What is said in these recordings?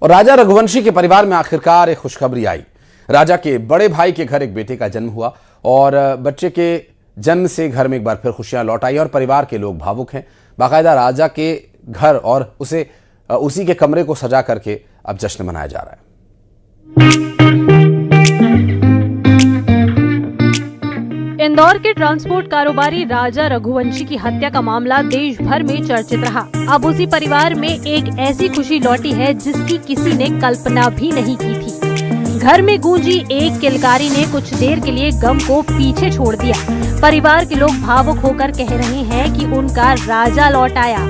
और राजा रघुवंशी के परिवार में आखिरकार एक खुशखबरी आई। राजा के बड़े भाई के घर एक बेटे का जन्म हुआ और बच्चे के जन्म से घर में एक बार फिर खुशियां लौट आई और परिवार के लोग भावुक हैं। बाकायदा राजा के घर और उसी के कमरे को सजा करके अब जश्न मनाया जा रहा है। इंदौर के ट्रांसपोर्ट कारोबारी राजा रघुवंशी की हत्या का मामला देश भर में चर्चित रहा। अब उसी परिवार में एक ऐसी खुशी लौटी है जिसकी किसी ने कल्पना भी नहीं की थी। घर में गूंजी एक किलकारी ने कुछ देर के लिए गम को पीछे छोड़ दिया। परिवार के लोग भावुक होकर कह रहे हैं कि उनका राजा लौट आया।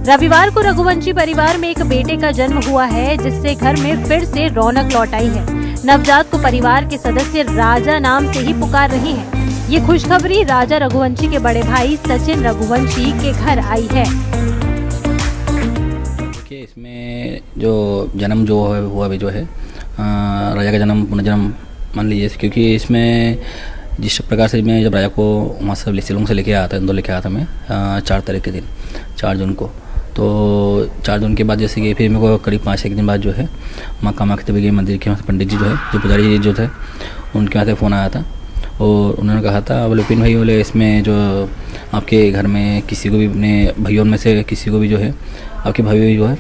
रविवार को रघुवंशी परिवार में एक बेटे का जन्म हुआ है, जिससे घर में फिर से रौनक लौट आई है। नवजात को परिवार के सदस्य राजा नाम से ही पुकार रहे हैं। ये खुशखबरी राजा रघुवंशी के बड़े भाई सचिन रघुवंशी के घर आई है। देखिए, इसमें जो जन्म जो हुआ भी जो है राजा का जन्म पुनर्जन्म मान लीजिए, क्योंकि इसमें जिस प्रकार से मैं जब राजा को वहाँ से शिलोंग से लेके आया था, इंदौर लेके आया था मैं 4 तारीख के दिन, 4 जून को। तो 4 जून के बाद जैसे कि फिर मेरे को करीब 5-6 दिन बाद जो है माँ कामाख्या देवी के मंदिर के पंडित जी जो है, जो पुजारी जी जो थे, उनके यहाँ से फ़ोन आया था और उन्होंने कहा था, बोले विपिन भाई, बोले इसमें जो आपके घर में किसी को भी अपने भाइयों में से किसी को भी जो है, आपके भाई जो है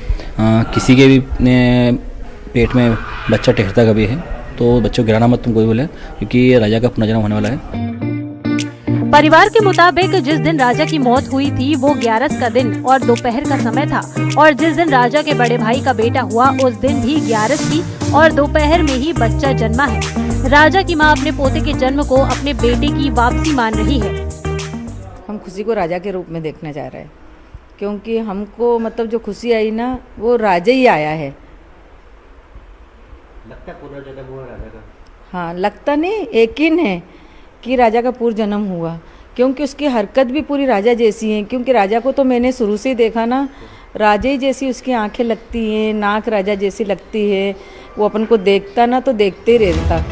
किसी के भी पेट में बच्चा ठहरता कभी है तो बच्चों को गिराना मत तुम कोई, बोले, क्योंकि राजा का पुनर्जन्म होने वाला है। परिवार के मुताबिक जिस दिन राजा की मौत हुई थी वो 11 का दिन और दोपहर का समय था, और जिस दिन राजा के बड़े भाई का बेटा हुआ उस दिन भी 11 थी और दोपहर में ही बच्चा जन्मा है। राजा की मां अपने पोते के जन्म को अपने बेटे की वापसी मान रही है। हम खुशी को राजा के रूप में देखना चाह रहे हैं, क्योंकि हमको मतलब जो खुशी आई ना वो राजा ही आया है। लगता पुनर्जन्म हुआ राजा का? हाँ, लगता नहीं, यकीन है कि राजा का पुनर्जन्म हुआ, क्योंकि उसकी हरकत भी पूरी राजा जैसी है। क्योंकि राजा को तो मैंने शुरू से ही देखा ना, राजा ही जैसी उसकी आंखें लगती हैं, नाक राजा जैसी लगती है। वो अपन को देखता ना तो देखते ही रहता।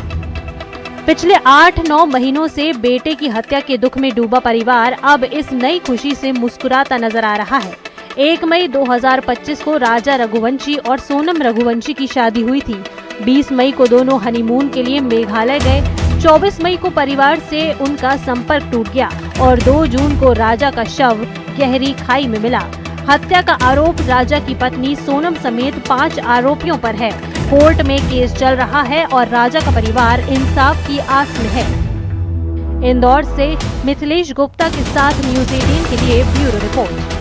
पिछले 8-9 महीनों से बेटे की हत्या के दुख में डूबा परिवार अब इस नई खुशी से मुस्कुराता नजर आ रहा है। 1 मई 2025 को राजा रघुवंशी और सोनम रघुवंशी की शादी हुई थी। 20 मई को दोनों हनीमून के लिए मेघालय गए। 24 मई को परिवार से उनका संपर्क टूट गया और 2 जून को राजा का शव गहरी खाई में मिला। हत्या का आरोप राजा की पत्नी सोनम समेत 5 आरोपियों पर है। कोर्ट में केस चल रहा है और राजा का परिवार इंसाफ की आस में है। इंदौर से मिथिलेश गुप्ता के साथ न्यूज़ 18 के लिए ब्यूरो रिपोर्ट।